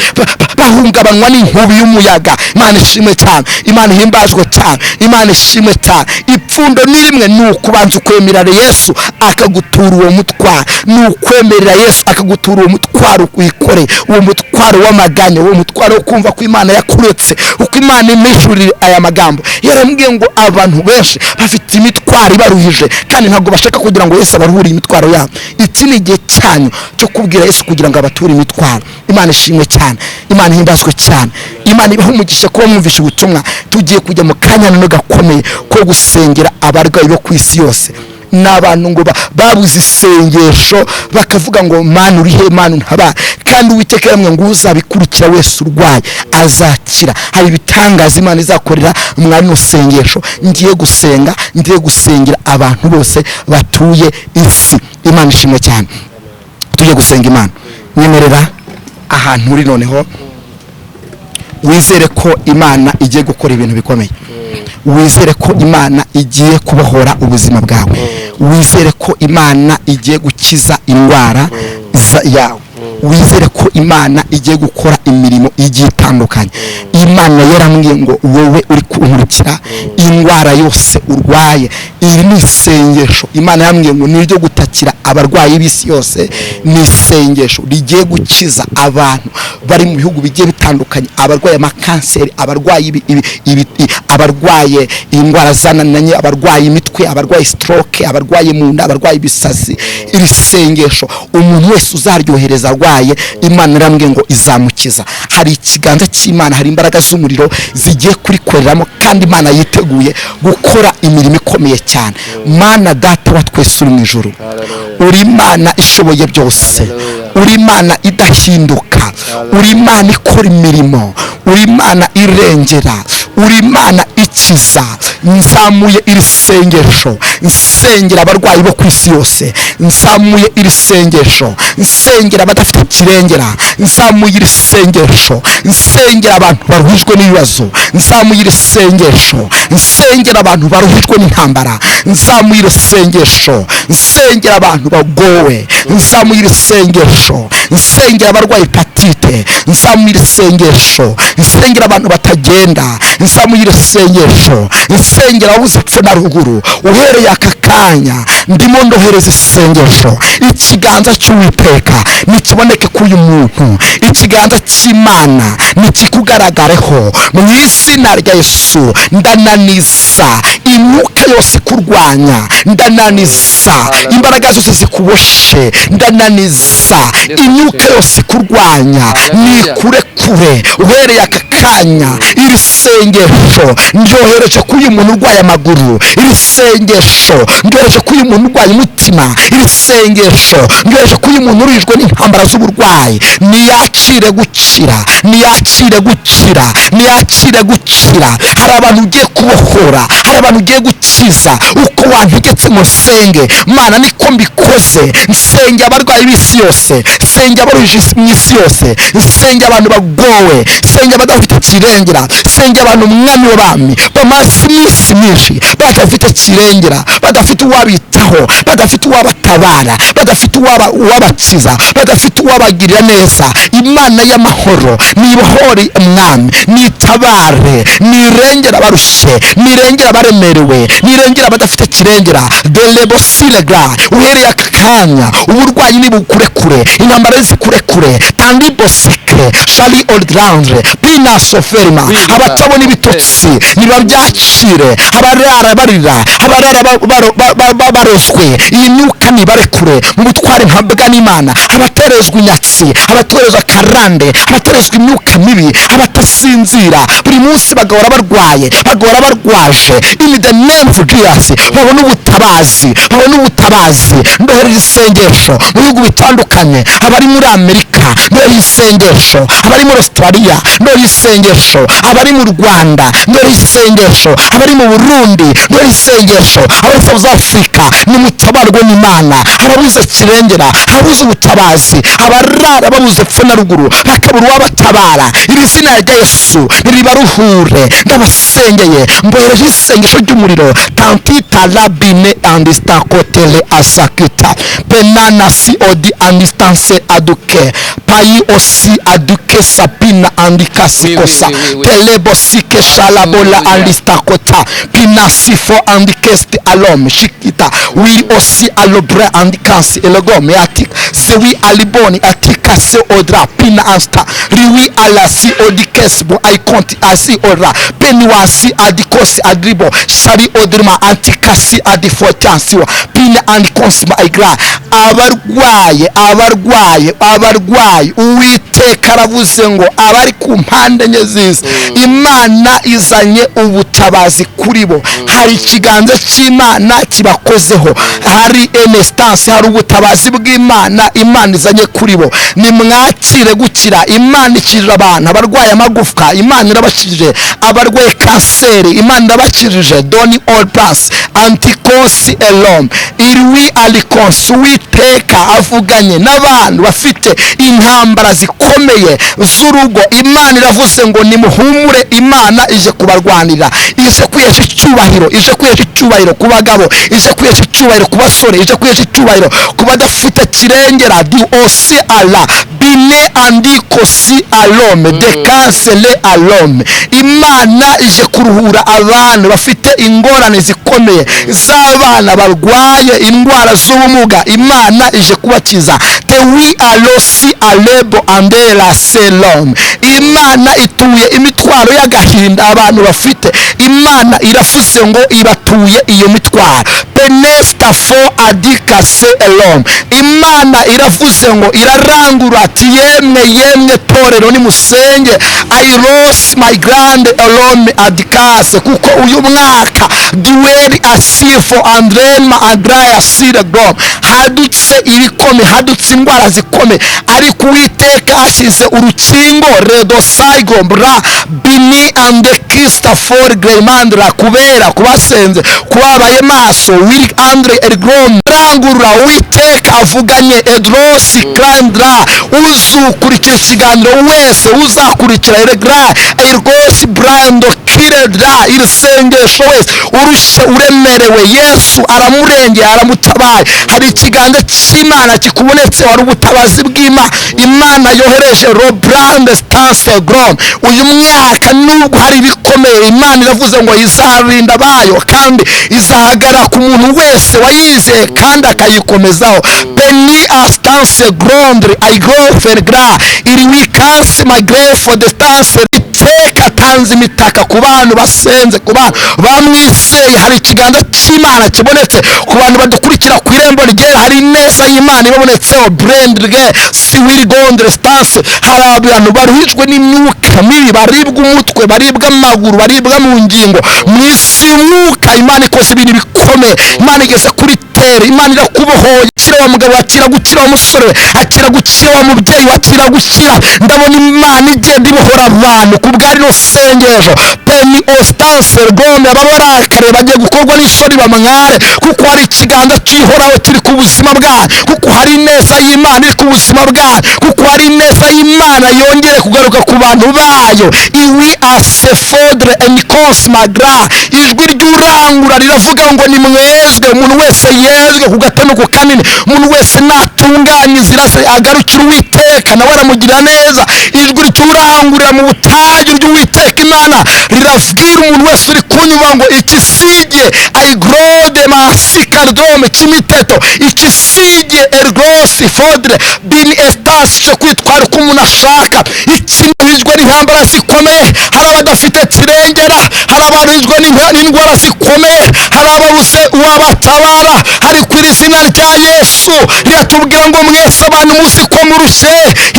bahungabanywa n'inkubi y'umuyaga. Imana ishimwe cyane, Imana ihimbazwe cyane, Imana ishimwe cyane. Ipfundo ni rimwe, ni ukubanza ukwemerera Yesu akagutura uwo mutwaro, ni ukwemerera Yesu akagutura uwo mutwaro wikoreye, uwo mutwaro w'amaganya, uwo mutwaro wo kumva ko Imana yakuretse, uko Imana imishurira aya magambo. Yarambwiye ngo abantu benshi bafite imitwaro ibaruhije, kandi ntabwo bashaka kugira ngo Yesu abaruhure imitwaro yabo. Iki ni igihe cyanyu cyo kubwira Yesu kugira ngo abature imitwaro. Imana ishimwe cyane, Imana ihimbazwe cyane, Imana ibaha umugisha kuba mwumvisha ubutumwa. Tugiye kujya mu kanya no gakomeye ko gusengera abarwayi bo ku isi yose. N'abantu ngo babuze isengesho bakavuga ngo Mana uri he, Mana ntabara. Kandi Uwiteka yaramwe ngo uzabikurikira wese urwaye azakira. Hari ibitangaza Imana izakorera mwari no sengesho. Ngiye gusenga, ngiye gusengera abantu bose batuye isi. Imana ishimwe cyane. Tujye gusenga Imana. Nyemerera ahantu uri noneho wizere ko Imana igiye gukora ibintu bikomeye. Wizere ko Imana igiye kubohora ubuzima bwawe. Wizere ko Imana igiye gukiza indwara yawe. Wizere ko Imana igiye gukora imirimo igiye itandukanye. Imana yarambwiye ngo wowe uri kunkurikira, indwara yose urwaye, iri ni isengesho. Imana yarambwiye ngo niryo gutakira abarwayi b'isi yose, ni isengesho rigiye gukiza abantu bari mu bihugu bigiye bitandukanye, abarwaye amakanseri, abarwaye indwara zanananye, abarwaye imitwe, abarwaye stroke, abarwaye mu nda, abarwaye ibisazi. Iri sengesho umuntu wese uzaryohereza arwaye, Imana irambwiye ngo izamukiza. Hari ikiganza cy'Imana, hari imbaraga z'umuriro zigiye kurikoreramo, kandi Imana yiteguye gukora imirimo ikomeye cyane. Mana data wa twese uri mu ijuru, uri Imana ishoboye byose, uri Imana idahinduka, uri Imana ikora imirimo, uri Imana irengera, uri Imana ikiza. Nzamuye iri sengesho, nsengera abarwayi bo ku isi yose. Nzamuye iri sengesho, nsengera abadafite kirengera. Nzamuye iri sengesho, nsengera abantu baruhijwe n'ibibazo. Nzamuye iri sengesho, nsengera abantu baruhijwe n'intambara. Nzamuye iri sengesho, nsengera abantu bagowe. Nzamuye iri sengesho, nsengera abarwayi hepatite. Nzamuye iri sengesho, nsengera abantu batagenda. Nzamuye iri sengesho, nsengera abuze epfo na ruguru. Uhereye aka kanya ndimo ndohereza isengesho. Ikiganza cy'Uwiteka nikiboneke k'uyu muntu, ikiganza cy'Imana nikikugaragareho mu izina rya Yesu. ndananiza imyuka yose kurwanya, ndananiza imbaraga zose zikuboshe, ndananiza imyuka yose kurwanya, nikurekure uhereye aka kanya. Iri sengesho ndyohereje kuri uyu muntu urwaye amaguru, iri sengesho ndyohereje kuri uyu muntu urwaye umutima, iri sengesho ndyohereje kuri uyu muntu urijwe n'intambara z'uburwayi. Niyakire gukira, niyakire gukira, niyakire gukira. Hari abantu ugiye kubohora, hari abantu ugiye gukiza. Uko wantegetse musenge, Mana niko mbikoze. Nsenge abarwayi b'isi yose, nsenge abaruje mu isi yose, nsenge abantu bagowe, nsenge badafite kirengera, nsenge abantu umwami w'abami bamaze iminsi myinshi badafite kirengera, badafite uwabitaho, badafite uwabatabara, badafite uwabakiza, badafite uwabagirira neza. Imana y'amahoro nibohore umwami, nitabare, nirengera abarushe, nirengera abaremerewe, nirengera abadafite kirengera. delebosilegra uhereye aka kanya uburwayi nibukurekure, intambara zikurekure, tandibosikre shali oldrandre pina soferma. Abatabona ibitotsi nibabyakire, abarara barira, abarara baroswe, iyi myuka nibarekure mu butware mpabwa n'Imana. Abaterezwa inyatsi, abaterezwa karande, abaterezwa imyuka mibi, abatasinzira buri munsi bagahora barwaye, bagahora barwaje, in the name of Jesus babona ubutabazi, babona ubutabazi. Ndohereza isengesho mu bihugu bitandukanye, abari muri Amerika ndohereza isengesho, abari muri Australia ndohereza isengesho, abari mu Rwanda ndohereza isengesho, abari mu Burundi ndohereza isengesho, abari South Africa nimutabarwe n'Imana. Ababuze kirengera, ababuze ubutabazi, abarara babuze epfo na ruguru bakabura uwabatabara, iri zina rya Yesu niribaruhure. Ndabasengeye mbohereje isengesho ry'umuriro, tantita labine andistakotele asakita penana si odi andistanse aduke payi osi aduke sapina andikasikosa telebosike shalabola andistakota pinasifo andikesti alom shikita wi osi alobre andikasi elogome atik sewi aliboni atika se odra pina ansta riwi alasi odikesbo aikonti asi odra peniwasi adikosi adribo shari odrima antikasi adifotansiwa pina andikonsima aigra. Abarwaye, abarwaye, abarwaye, Uwiteka aravuze ngo abari ku mpande enye z'isi Imana izanye ubutabazi kuri bo. Hari ikiganza cy'Imana kibakozeho, hari instance, hari ubutabazi bw'Imana Imana izanye kuri bo. Nimwakire gukira, Imana ikirira abantu. Abarwaye amagufwa Imana irabakirije, abarwaye kanseri Imana irabakirije. Doni all pass antikosi elom irwi alikonsi. Uwiteka avuganye n'abantu bafite intambara zikomeye z'urugo. Imana iravuze ngo nimuhumure, Imana ije kubarwanira, ije kwihesha icyubahiro, ije kwihesha icyubahiro ku bagabo, ije kwihesha icyubahiro ku basore, ije kwihesha icyubahiro ku badafite kirengera. Di osi ala bine andikosi alome dekansele alome. Imana ije kuruhura abantu bafite ingorane zikomeye z'abana barwaye indwara z'ubumuga. Imana ije kubakiza. Tewi alosi alebo andela selom. Imana ituye imitwaro y'agahinda abantu bafite. Imana iravuze ngo ibatuye iyo mitwaro. Penesta fo adikase elom. Imana iravuze ngo irarangura ati yemwe yemwe torero nimusenge. I lost my grand elome adikase, kuko uyu mwaka duweri asifo andrema adraya siregom hadutse ibikome, hadutse indwara zikome, ariko Uwiteka ashize urukingo redosaigo bra bini ande kista for gremandra kubera kubasenze kubabaye maso will andre ergrom rangura. Uwiteka avuganye edrosi grandra. Uzukurikira ikiganiro wese, uzakurikira eregra ergosi brando kiredra irisengesho wese urushe uremerewe, Yesu aramurengeye aramutabaye. Hari ikiganza cy'Imana kikubonetse wari ubutabazi bw'Imana. Imana yohereje robrande stance grom uyu mwaka, nubwo hari ibikomeye, Imana iravuze ngo izarinda bayo kandi izahagarara ku muntu wese wayizeye kandi akayikomezaho. Beni a stance grondre I grow fergra iri weekends my grave for the stance iteka tanze imitaka ku bantu basenze, ku bantu bamwizeye. Hari ikiganza cy'Imana kibonetse ku bantu badukurikira ku irembo ryera. Hari neza y'Imana ibonetseho brand rye siwiri gondre stance. Hari abantu baruhijwe n'imyuka mibi, baribwa umutwe, baribwa amaguru, baribwa mu ngingo. Mu isi y'umwuka Imana ikoze ibintu bikomeye. Imana igeze kuri tere, Imana irakubohoye. Akira wa mugabo, akira gukira wa musore, akira gukira wa mubyeyi, akira gukira. Ndabona Imana igenda ibohora abantu ku bwa rino sengesho. Peni ostance rgome ababarakare bagiye gukorwa n'isoni bamware, kuko hari ikiganza cy'ihoraho kiri ku buzima bwawe, kuko hari neza y'Imana iri ku buzima bwawe, kuko hari neza y'Imana yongere kugaruka ku bantu bayo. Iwi asefodre enikos magra, ijwi ry'urangura riravuga ngo ni mwezwe. Umuntu wese yezwe ku gatanuku kanini, umuntu wese natunganya inzira ze agarukira Uwiteka nawe aramugira neza. Ijwi ry'urangurira mu butayu ry'Uwiteka Imana rirabwira umuntu wese uri kunyuma ngo ikisige aigrode masikardome kimiteto, ikisige ergosi fodre bin estas cyo kwitwara uko umuntu ashaka. Ikinijwe n'intambara zikomeye, hari abadafite kirengera, hari abarijwe n'indwara zikomeye, hari ababuze uwabatabara. Hari kuri izina rya Yesu riratubwira ngo mwese abantu muzi ko murushye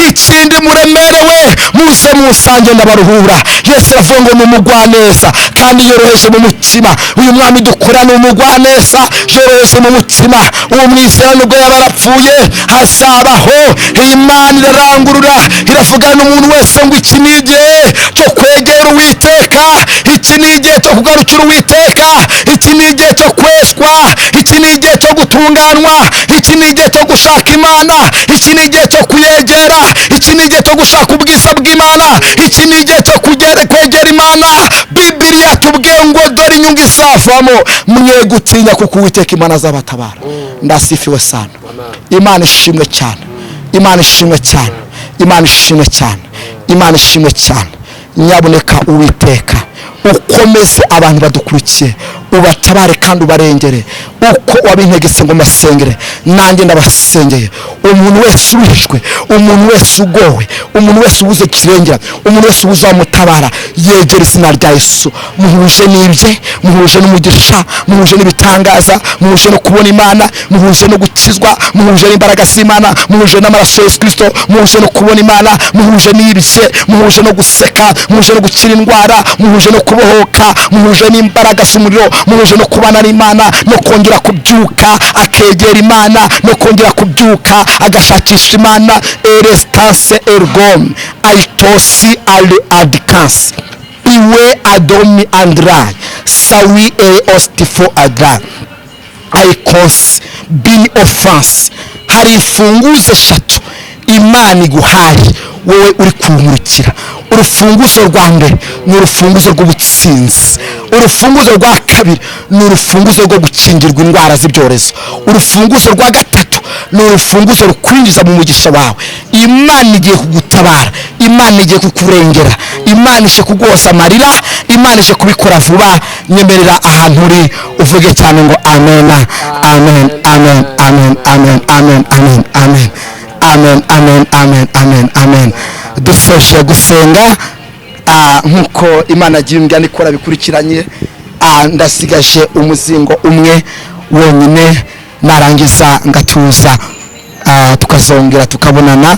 ikindi muremerewe muze musange ndabaruhura. Yesu aravuga ngo numugwaneza kandi yoroheje mu mutima. Uyu mwami dukora numugwaneza yoroheje mu mutima. Uwo mwizera nubwo yabarapfuye hazabaho. Imana irarangurura iravugana n'umuntu wese ngo iki ni igihe cyo kwegera Uwiteka, iki ni igihe cyo kugarukira Uwiteka, iki ni igihe cyo kwezwa, iki ni igihe cyo gutunganwa, iki ni igihe cyo gushaka Imana, iki ni igihe cyo kuyegera, iki ni igihe cyo gushaka ubwiza bw'Imana, iki ni igihe cyo kwegera Imana. Bibiliya yatubwiye ngo dore inyungu izavamo, mwe gutinya kuko Uwiteka Imana azabatabara. Ndasifiwe sana. Imana ishimwe cyane, Imana ishimwe cyane, Imana ishimwe cyane, Imana ishimwe cyane. Nyaboneka Uwiteka ukomeze abantu badukurikiye, ubatabare kandi ubarengere uko wabintegetse ngo masengere. Nanjye ndabasengeye umuntu wese wishwe, umuntu wese ugowe, umuntu wese ubuze kirengera, umuntu wese uzamutabara. Yegera izina rya Yesu. Muhuje n'ibye, muhuje n'umugisha, muhuje n'ibitangaza, muhuje no kubona Imana, muhuje no gukizwa, muhuje n'imbaraga z'Imana, muhuje n'amaraso ya Yesu Kristo, muhuje no kubona Imana, muhuje n'ibye, muhuje no guseka, muhuje no gukira indwara, muhuje no kubohoka, muhuje n'imbaraga z'umuriro, muhuje no kubana n'Imana, no kongera kubyuka akegera Imana, no kongera kubyuka agashakisha Imana. Erestance ergom aitosi ale adikans iwe adomi andra sawi ostifo adra aikos bin offense. Hari imfunguzo eshatu Imana iguhaye wowe uri kumurikira. Urufunguzo rwa mbere ni urufunguzo rw'ubutsinzi, urufunguzo rwa kabiri ni urufunguzo rwo gukingirwa indwara z'ibyorezo, urufunguzo rwa gatatu ni urufunguzo rukwinjiza mu mugisha wawe. Imana igiye kugutabara, Imana igiye kukurengera, Imana ije kuguhoza amarira, Imana ije kubikora vuba. Nyemerera ahantu uri uvuge cyane ngo amen, amen, amen, amen, amen, amen, amen, amen, amen, amen, amen, amen, amen. Dusoje gusenga nkuko Imana agiye ikora bikurikiranye. Ndasigaje umuzingo umwe wonyine, narangiza ngatuza tukazongera tukabonana.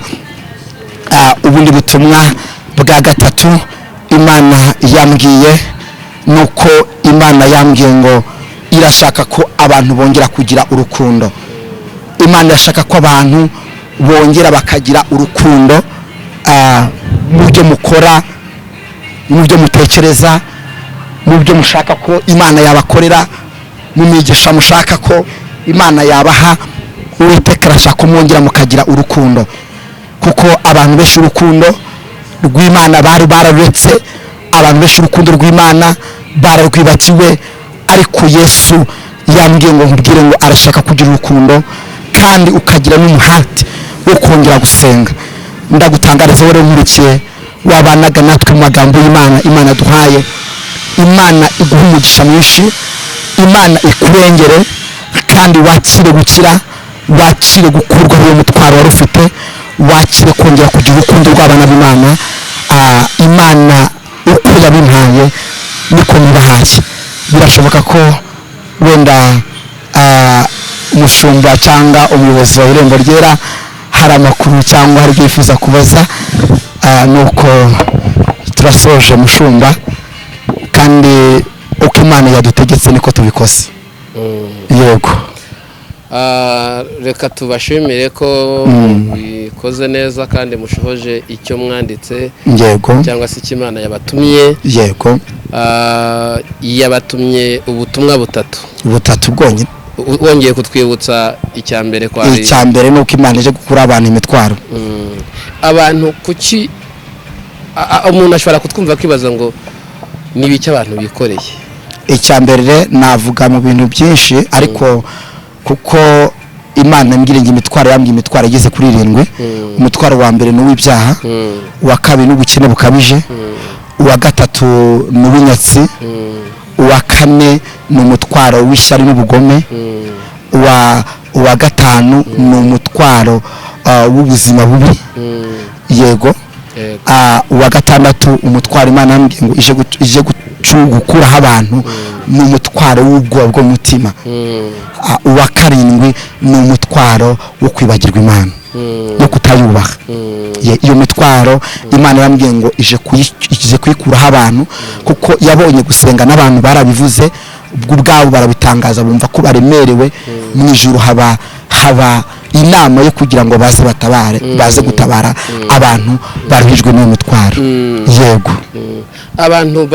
Ubundi butumwa bwa gatatu Imana yambwiye nuko Imana yambwiye ngo irashaka ko abantu bongera kugira urukundo. Imana irashaka ko abantu bongera bakagira urukundo mu byo mukora, mu byo mutekereza, mu byo mushaka ko Imana yabakorera, mu migisha mushaka ko Imana yabaha. Uwiteka arashaka mwongera mukagira urukundo, kuko abantu benshi urukundo rw'Imana bari bararetse, abantu benshi urukundo rw'Imana bararwibakiwe. Ariko Yesu yambwiye ngo nkubwire ngo arashaka kugira urukundo kandi ukagira n'umuhati wo kongera gusenga. Ndagutangariza wowe nkurikiye wabanaga natwe mu magambo y'Imana, Imana duhaye, Imana iguha umugisha mwinshi, Imana ikurengere kandi wakire gukira, wakire gukurwa uwo mutwaro wari ufite, wakire kongera kugira urukundo rw'abana b'Imana. Imana uko yabimpaye niko nibahaye. Birashoboka ko wenda umushumba cyangwa umuyobozi wa Irembo Ryera hari amakuru cyangwa hari byifuza kubaza, nuko turasoje mushumba, kandi uko Imana yadutegetse niko tubikoze. Yego. Reka tubashimire ko bikoze neza kandi mushohoje icyo mwanditse. Yego. Cyangwa se Imana yabatumye. Yego. Yabatumye ubutumwa butatu bwonyine. Wongeye kutwibutsa icyambere kwa icyambere nuko Imana ije gukura abantu imitwaro. Abantu kuki umuntu ashobora kutwumva akibaza ngo nibiki abantu bikoreye. Icyambere navuga mu bintu byinshi, ariko kuko Imana imbwira ngo imitwaro yambye imitwaro igeze kuri 7. Umutwaro wa mbere n'uw'ibyaha, uwa kabiri n'ubukene bukabije, uwa gatatu n'ubunyatsi, uwa kane n'umutwaro w'ishyari n'ubugome, uwa gatanu n'umutwaro w'ubuzima bubi. Yego. Uwa gatandatu umutwaro Imana yambwiye ngo ije gukuraho abantu n'umutwaro w'ubwoba bw'umutima. Uwa karindwi n'umutwaro wo kwibagirwa Imana no kutayubaha. Iyo mitwaro Imana yambwiye ngo ije kuyikuraho abantu, kuko yabonye gusenga n'abantu barabivuze ubwabo barabitangaza, bumva ko baremerewe. Mu ijuru haba inama yo kugira ngo baze gutabara abantu baruhijwe n'iyo mitwaro. Yego. Abantu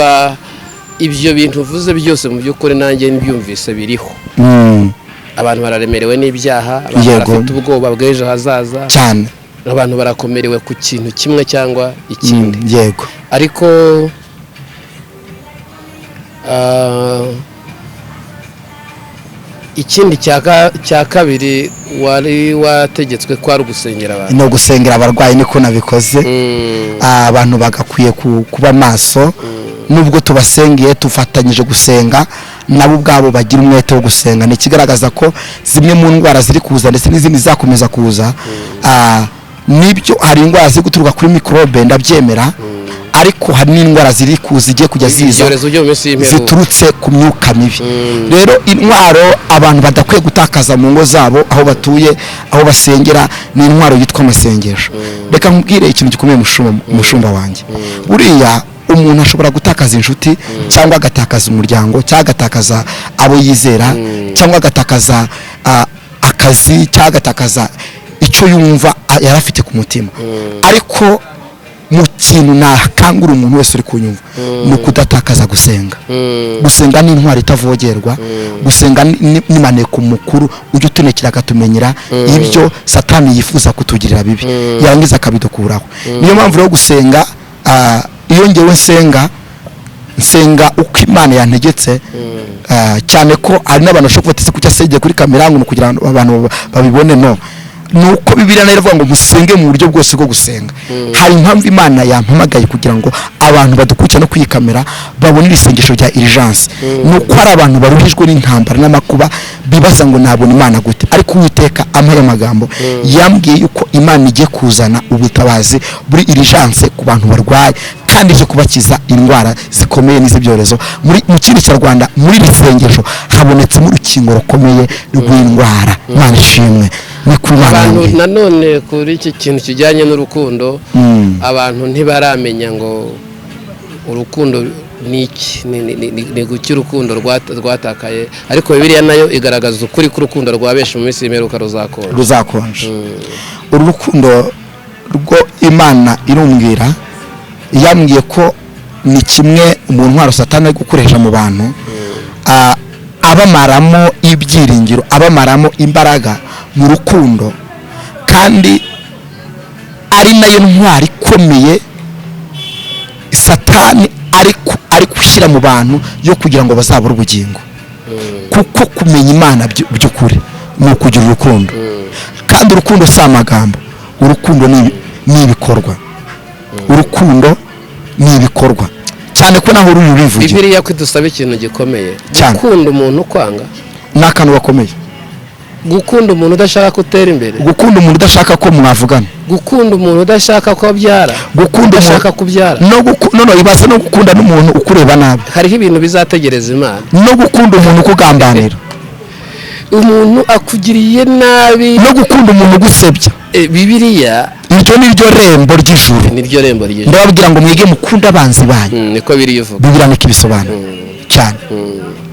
ibyo bintu uvuze byose mu by'ukuri nanjye mbyumvise biriho. Abantu bararemerewe n'ibyaha, barafite ubwoba bw'ejo hazaza cyane, abantu barakomerewe ku kintu kimwe cyangwa ikindi. Yego. Ariko ikindi cya kabiri wari wategetswe ko ari ugusengera abantu. No gusengera abarwayi niko nabikoze. Abantu bagakwiye kuba maso, nubwo tubasengeye tufatanyije gusenga, nabo ubwabo bagira umwete wo gusenga. Ni kigaragaza ko zimwe mu ndwara ziri kuza ndetse n'izindi zakomeza kuza, nibyo hari indwara ziri guturuka kuri mikorobe ndabyemera, ariko hari n'indwara ziri kuza igiye kujya ziza ziturutse ku myuka mibi. Rero intwaro abantu badakwiye gutakaza mu ngo zabo, aho batuye, aho basengera, ni intwaro yitwa amasengesho. Reka nkubwire ikintu gikomeye mushumba wanjye, buriya umuntu ashobora gutakaza inshuti, cyangwa agatakaza umuryango, cyangwa agatakaza abo yizera, cyangwa agatakaza akazi, cyangwa agatakaza icyo yumva yari afite ku mutima. Ariko mu kintu nakangura umuntu wese uri kunyumva, ni ukudatakaza gusenga. Gusenga ni intwari itavogerwa. Gusenga ni maneko mukuru ujya utunekera akatumenyera ibyo Satani yifuza kutugirira bibi, yarangiza akabidukuraho. Niyo mpamvu rero gusenga, iyo ngewe nsenga uko Imana yantegetse, cyane ko hari n'abantu bashobora kubatse kucya sege kuri kamera ngo kugira ngo abantu babibone. No, nuko Bibiliya nayo ivuga ngo musenge mu buryo bwose bwo gusenga. Hari impamvu Imana yampamagaye kugira ngo abantu badukurikira no kuyikamera babone isengesho rya urgence. Nuko hari abantu baruhijwe n'intambara n'amakuba bibaza ngo nabona Imana gute, ariko Uwiteka amaye amagambo yambwiye yuko Imana igiye kuzana ubutabazi buri urgence ku bantu barwaye, kandi ije kubakiza indwara zikomeye n'iz'ibyorezo. Mu kindi cya Rwanda muri risengesho habonetsemo urukingo rukomeye rw'indwara. Imana ishimwe. Abantu nanone kuri iki kintu kijyanye n'urukundo, abantu ntibaramenya ngo urukundo niki, ni guki urukundo rwatakaye. Ariko Bibiliya nayo igaragaza ukuri k'urukundo rwa benshi mu minsi y'imperuka ruzakonje. Uru rukundo rwo Imana irumbwira, yambwiye ko ni kimwe mu ntwaro Satani ari gukoresha mu bantu, abamaramo ibyiringiro, abamaramo imbaraga mu rukundo, kandi ari nayo ntwari ikomeye Satani ari gushyira mu bantu yo kugira ngo bazabure ubugingo. Kuko kumenya Imana by'ukuri ni ukugira urukundo kandi urukundo si amagambo, urukundo ni ibikorwa, urukundo ni ibikorwa cyane ko naho ruri ruvugira. Bibiliya kwidusaba ikintu gikomeye, gukunda umuntu kwanga n'akantu gakomeye, gukunda umuntu udashaka kutera imbere, gukunda umuntu udashaka ko mwavugana, gukunda umuntu udashaka ko abyara, gukunda udashaka kubyara, no ibaze no gukunda n'umuntu ukureba nabi. Hariho ibintu bizategereza Imana, no gukunda umuntu ukugambanira, umuntu akugiriye nabi, no gukunda umuntu ugusebya. Bibiliya iryo ni ryo rembo ry'ijuru, niryo rembo ry'ijuru. Ndababwira ngo mwige mukunda abanzi banyu, niko birivuga. Bibiliya niko ibisobanura cyane.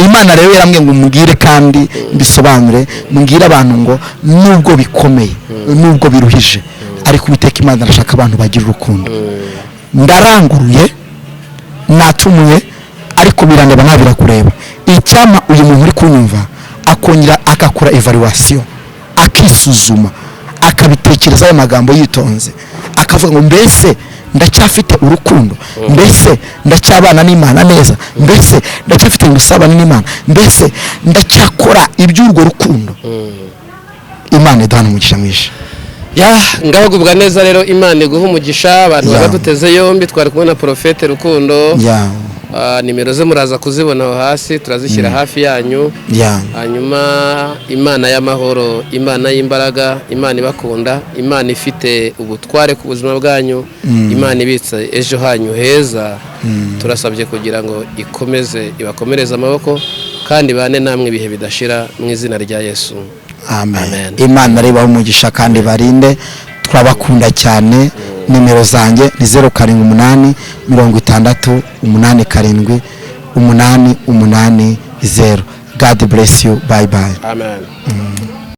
Imana rero yaramwe ngo mubwire kandi mbisobanure, mbwira abantu ngo nubwo bikomeye nubwo biruhije ariko Uwiteka Imana arashaka abantu bagira urukundo. Ndaranguruye natumuye ariko birandeba nabira kureba icyama uyu muntu uri kunyumva akongera akakora evaluation, akisuzuma, akabitekereza ayo magambo yitonze, akavuga ngo mbese ndacyafite urukundo, mbese ndacyabana n'Imana neza, mbese ndacyafite gusabana n'Imana, mbese ndacyakora iby'urwo rukundo. Imana idana umugisha mwinshi. Ngabagubwa neza rero, Imana iguha umugisha. Abantu baraduteze yombi, twari kubona Profete Rukundo. Nimero ze muraza kuzibona aho hasi, turazishyira hafi yanyu. Hanyuma Imana y'amahoro, Imana y'imbaraga, Imana ibakunda, Imana ifite ubutware ku buzima bwanyu, Imana ibitse ejo hanyu heza. Turasabye kugira ngo ikomeze ibakomereze amaboko kandi bane namwe ibihe bidashira mu izina rya Yesu. Amen. Imana ribaho umugisha kandi barinde, twabakunda cyane. Nimero zanjye ni 078 60 87 880. God bless you. Bye bye. Amen.